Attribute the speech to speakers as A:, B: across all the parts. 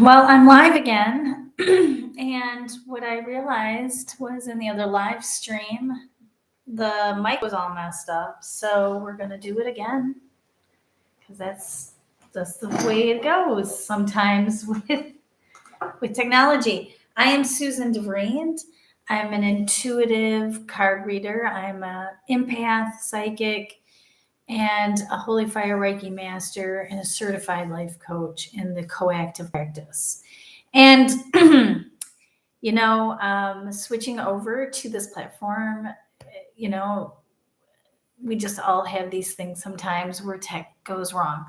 A: Well, I'm live again. And what I realized was in the other live stream, the mic was all messed up. So we're going to do it again because that's the way it goes sometimes with technology. I am Susan DeVriend. I'm an intuitive card reader. I'm an empath, psychic, and a Holy Fire Reiki master and a certified life coach in the coactive practice. And, switching over to this platform, you know, we just all have these things sometimes where tech goes wrong.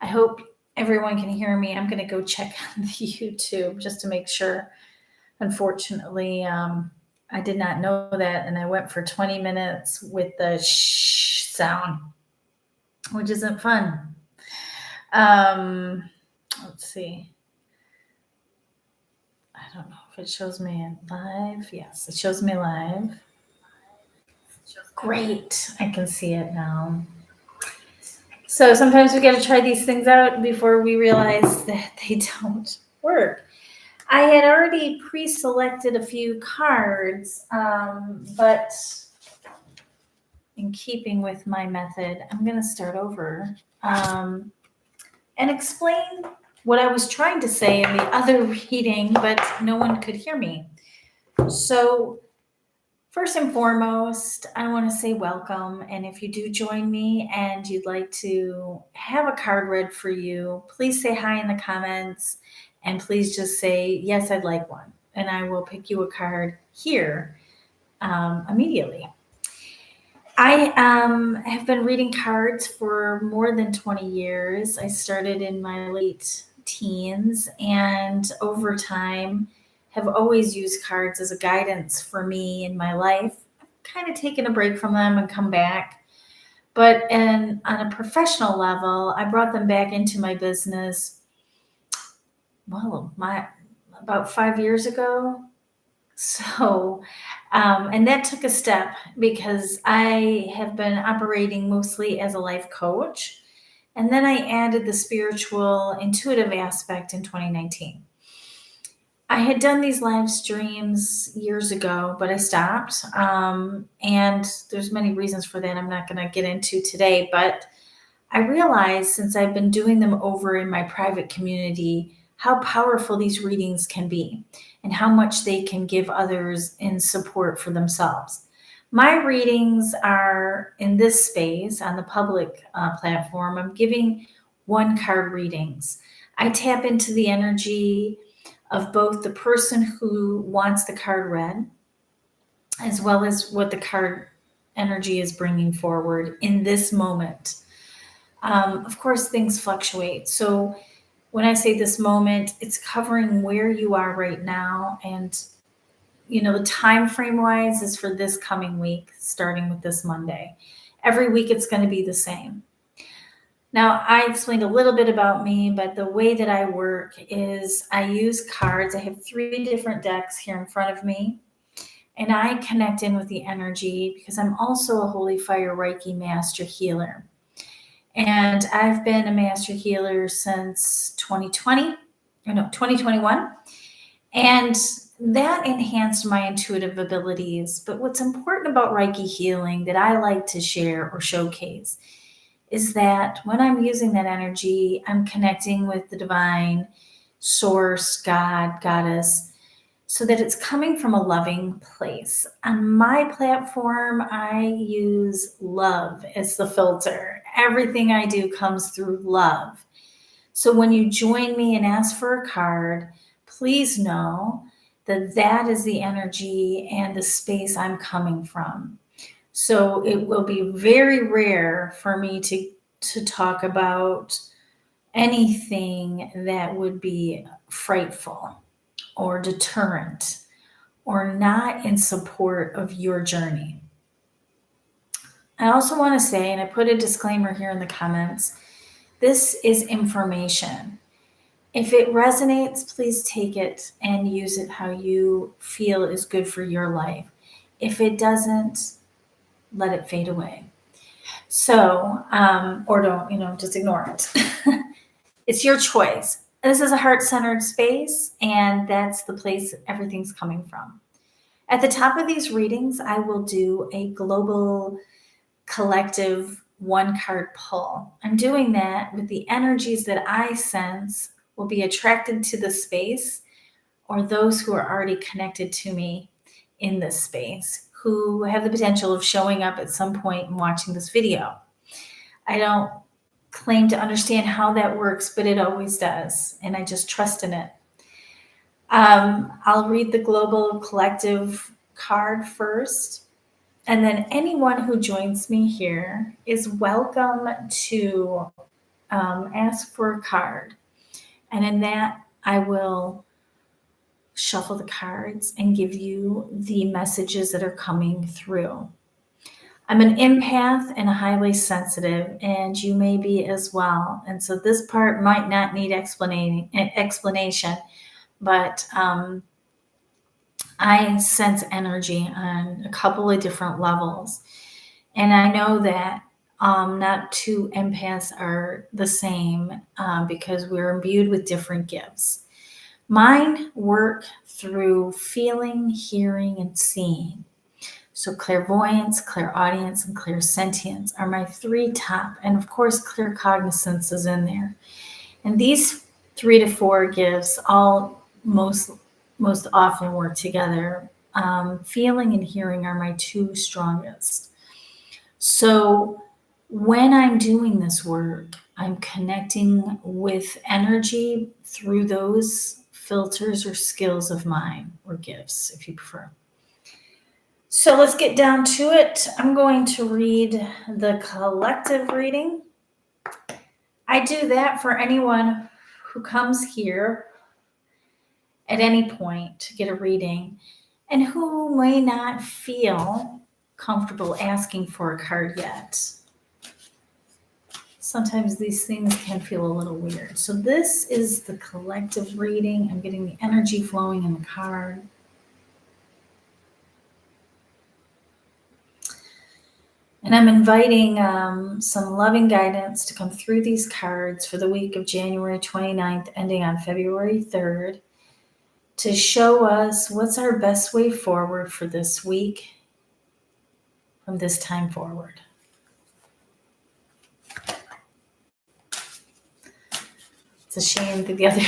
A: I hope everyone can hear me. I'm going to go check on the YouTube just to make sure. Unfortunately, I did not know that. And I went for 20 minutes with the shh sound, which isn't fun. Let's see. I don't know if it shows me live. Yes, it shows me live. Great. I can see it now. So sometimes we got to try these things out before we realize that they don't work. I had already pre-selected a few cards, but in keeping with my method, I'm going to start over and explain what I was trying to say in the other reading, but no one could hear me. So first and foremost, I want to say welcome. And if you do join me and you'd like to have a card read for you, please say hi in the comments and please just say, yes, I'd like one. And I will pick you a card here immediately. I have been reading cards for more than 20 years. I started in my late teens and over time have always used cards as a guidance for me in my life. I've kind of taken a break from them and come back. But on a professional level, I brought them back into my business, about 5 years ago. So, and that took a step because I have been operating mostly as a life coach. And then I added the spiritual, intuitive aspect in 2019. I had done these live streams years ago, but I stopped. And there's many reasons for that I'm not going to get into today. But I realized since I've been doing them over in my private community, how powerful these readings can be and how much they can give others in support for themselves. My readings are in this space on the public platform. I'm giving one card readings. I tap into the energy of both the person who wants the card read as well as what the card energy is bringing forward in this moment. Of course, things fluctuate. So when I say this moment, it's covering where you are right now. And, the time frame wise is for this coming week, starting with this Monday. Every week it's going to be the same. Now, I explained a little bit about me, but the way that I work is I use cards. I have 3 different decks here in front of me. And I connect in with the energy because I'm also a Holy Fire Reiki master healer. And I've been a master healer since 2021. And that enhanced my intuitive abilities. But what's important about Reiki healing that I like to share or showcase is that when I'm using that energy, I'm connecting with the divine source, God, goddess, so that it's coming from a loving place. On my platform, I use love as the filter. Everything I do comes through love. So when you join me and ask for a card, please know that that is the energy and the space I'm coming from. So it will be very rare for me to talk about anything that would be frightful or deterrent or not in support of your journey. I also want to say, and I put a disclaimer here in the comments, this is information. If it resonates, please take it and use it how you feel is good for your life. If it doesn't, let it fade away. So, or don't, just ignore it. It's your choice. This is a heart-centered space, and that's the place everything's coming from. At the top of these readings, I will do a global collective one card pull. I'm doing that with the energies that I sense will be attracted to the space, or those who are already connected to me in this space, who have the potential of showing up at some point and watching this video. I don't claim to understand how that works, but it always does, and I just trust in it. I'll read the global collective card first, and then anyone who joins me here is welcome to ask for a card. And in that, I will shuffle the cards and give you the messages that are coming through. I'm an empath and a highly sensitive, and you may be as well. And so this part might not need explanation, but I sense energy on a couple of different levels. And I know that not two empaths are the same because we're imbued with different gifts. Mine work through feeling, hearing, and seeing. So clairvoyance, clairaudience, and clairsentience are my three top. And of course, claircognizance is in there. And these 3 to 4 gifts all most often work together. Feeling and hearing are my 2 strongest. So when I'm doing this work, I'm connecting with energy through those filters or skills of mine, or gifts, if you prefer. So let's get down to it. I'm going to read the collective reading. I do that for anyone who comes here at any point to get a reading and who may not feel comfortable asking for a card yet. Sometimes these things can feel a little weird. So this is the collective reading. I'm getting the energy flowing in the card. And I'm inviting some loving guidance to come through these cards for the week of January 29th, ending on February 3rd, to show us what's our best way forward for this week from this time forward. It's a shame that the other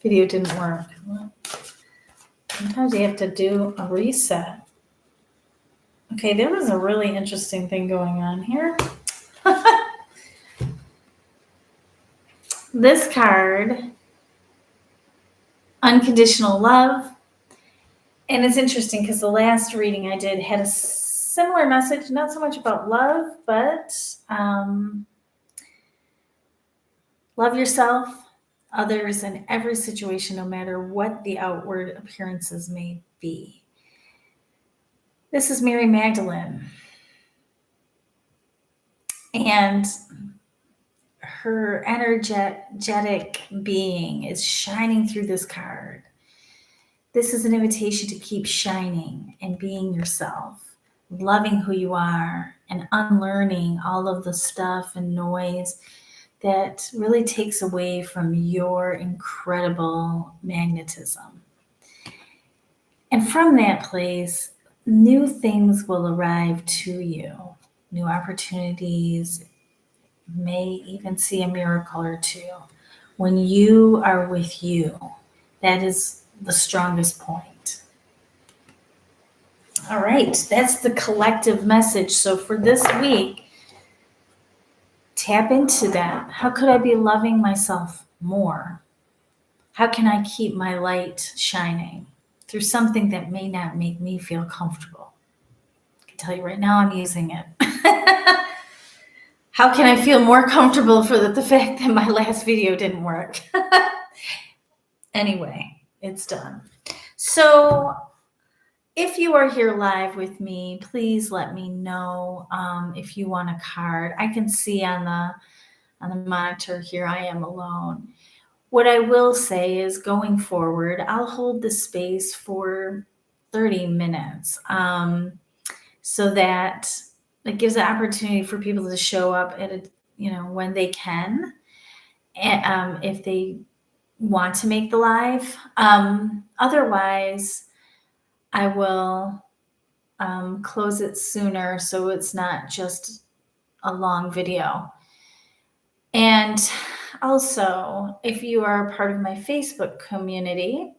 A: video didn't work. Sometimes you have to do a reset. Okay, there was a really interesting thing going on here. This card, Unconditional Love. And it's interesting because the last reading I did had a similar message, not so much about love, but love yourself, others, in every situation, no matter what the outward appearances may be. This is Mary Magdalene. And her energetic being is shining through this card. This is an invitation to keep shining and being yourself, loving who you are, and unlearning all of the stuff and noise that really takes away from your incredible magnetism. And from that place, new things will arrive to you, new opportunities, may even see a miracle or two. When you are with you, that is the strongest point. All right, that's the collective message. So for this week, tap into that. How could I be loving myself more? How can I keep my light shining through something that may not make me feel comfortable? I can tell you right now, I'm using it. How can I feel more comfortable for the fact that my last video didn't work? Anyway, it's done. So if you are here live with me, please let me know if you want a card. I can see on the monitor here, I am alone. What I will say is, going forward, I'll hold the space for 30 minutes so that it gives an opportunity for people to show up at when they can. if they want to make the live. Otherwise, I will close it sooner so it's not just a long video. And also, if you are a part of my Facebook community,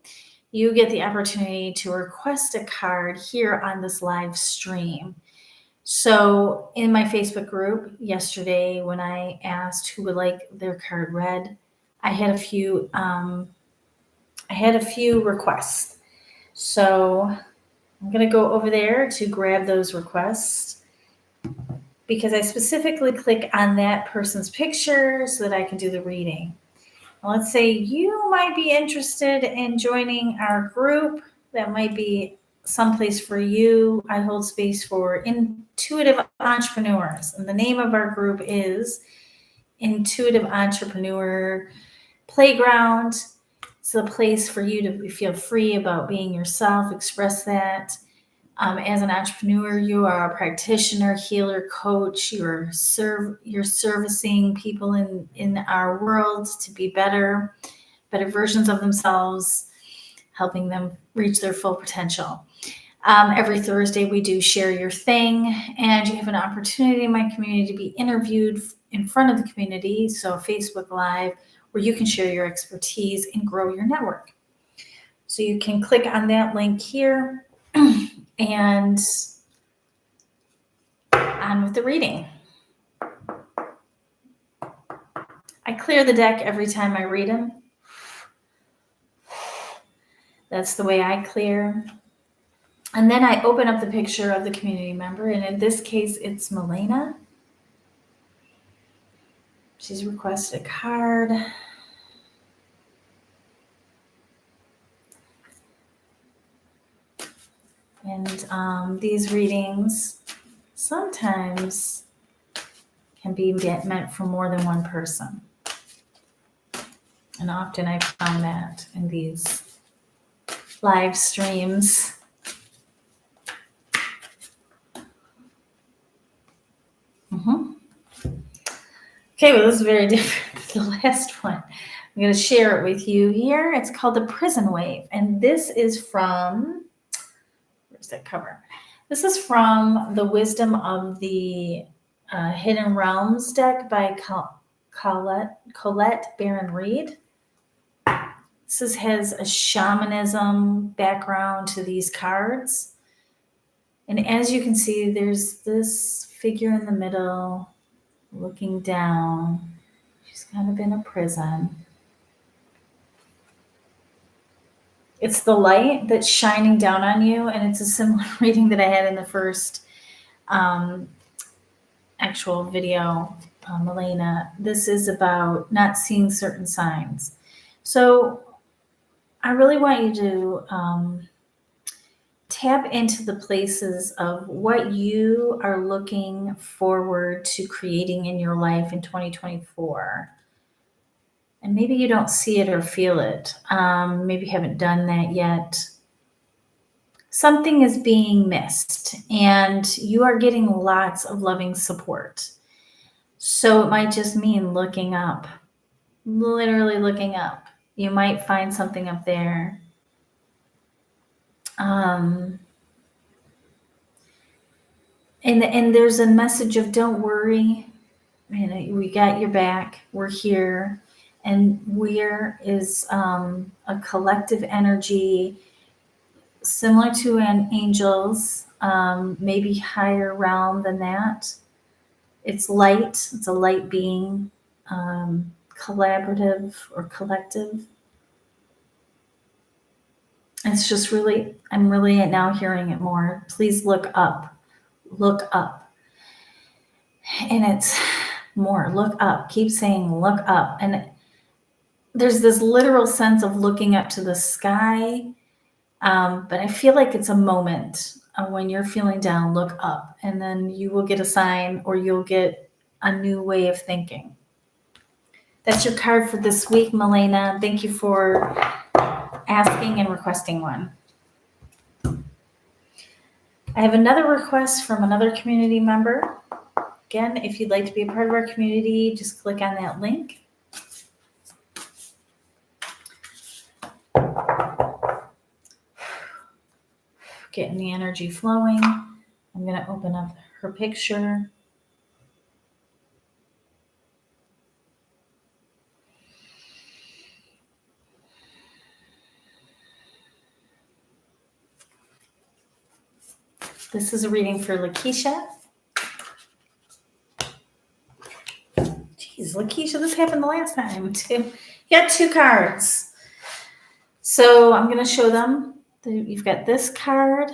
A: you get the opportunity to request a card here on this live stream. So in my Facebook group yesterday, when I asked who would like their card read, I had a few requests. So I'm going to go over there to grab those requests because I specifically click on that person's picture so that I can do the reading. Let's say you might be interested in joining our group. That might be someplace for you. I hold space for intuitive entrepreneurs, and the name of our group is Intuitive Entrepreneur Playground. It's a place for you to feel free about being yourself, express that. As an entrepreneur, you are a practitioner, healer, coach. You're servicing people in our world to be better versions of themselves, helping them reach their full potential. Every Thursday, we do Share Your Thing, and you have an opportunity in my community to be interviewed in front of the community, so Facebook Live, where you can share your expertise and grow your network. So you can click on that link here and on with the reading. I clear the deck every time I read them. That's the way I clear. And then I open up the picture of the community member, and in this case, it's Milena. She's requested a card. And these readings sometimes can be meant for more than one person. And often I found that in these live streams. Okay, well, this is very different than the last one. I'm going to share it with you here. It's called The Prison Wave. And this is from, where's that cover? This is from the Wisdom of the Hidden Realms deck by Colette Baron-Reid. This has a shamanism background to these cards. And as you can see, there's this figure in the middle looking down. She's kind of in a prison. It's the light that's shining down on you, and it's a similar reading that I had in the first actual video, Milena. This is about not seeing certain signs. So I really want you to tap into the places of what you are looking forward to creating in your life in 2024. And maybe you don't see it or feel it. Maybe you haven't done that yet. Something is being missed, and you are getting lots of loving support. So it might just mean looking up, literally looking up. You might find something up there. And there's a message of don't worry. We got your back. We're here. And we're is a collective energy similar to an angel's, maybe higher realm than that. It's light. It's a light being, collaborative or collective. It's just really, I'm really now hearing it more. Please look up. Look up. And it's more, look up. Keep saying look up. And there's this literal sense of looking up to the sky. But I feel like it's a moment when you're feeling down, look up. And then you will get a sign or you'll get a new way of thinking. That's your card for this week, Milena. Thank you for asking and requesting one. I have another request from another community member. Again, if you'd like to be a part of our community, just click on that link. getting the energy flowing. I'm going to open up her picture. This is a reading for Lakeisha. Geez, Lakeisha, this happened the last time too. You got 2 cards. So I'm going to show them. You've got this card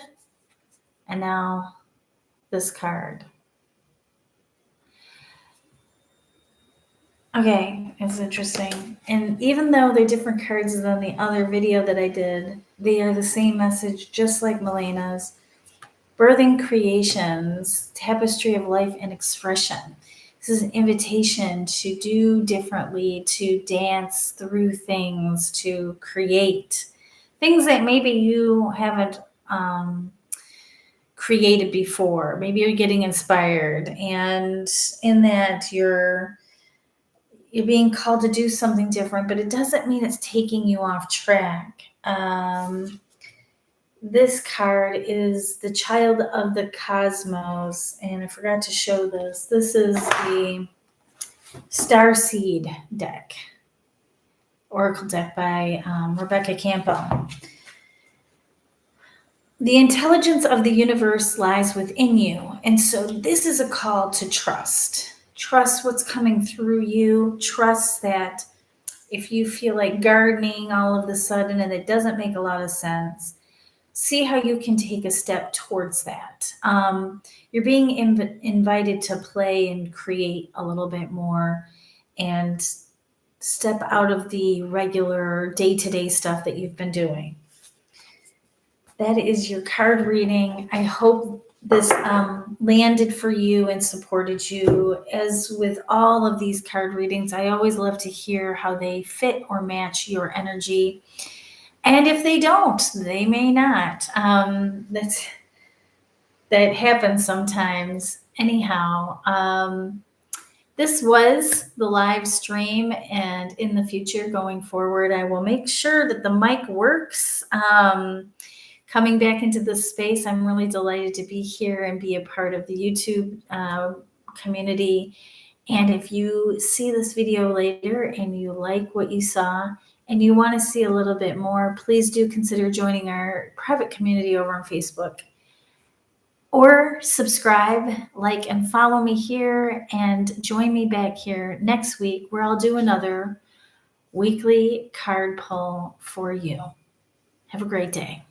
A: and now this card. Okay, it's interesting. And even though they're different cards than the other video that I did, they are the same message, just like Melena's. Birthing creations, tapestry of life and expression. This is an invitation to do differently, to dance through things, to create things that maybe you haven't created before. Maybe you're getting inspired, and in that you're being called to do something different, but it doesn't mean it's taking you off track. This card is the Child of the Cosmos, and I forgot to show this. This is the Starseed deck, Oracle deck by Rebecca Campbell. The intelligence of the universe lies within you, and so this is a call to trust. Trust what's coming through you. Trust that if you feel like gardening all of a sudden and it doesn't make a lot of sense, see how you can take a step towards that. You're being invited to play and create a little bit more and step out of the regular day-to-day stuff that you've been doing. That is your card reading. I hope this landed for you and supported you. As with all of these card readings, I always love to hear how they fit or match your energy. And if they don't, they may not. That happens sometimes. Anyhow, this was the live stream, and in the future going forward, I will make sure that the mic works. Coming back into this space, I'm really delighted to be here and be a part of the YouTube community. And if you see this video later and you like what you saw and you want to see a little bit more, please do consider joining our private community over on Facebook. Or subscribe, like, and follow me here, and join me back here next week where I'll do another weekly card pull for you. Have a great day.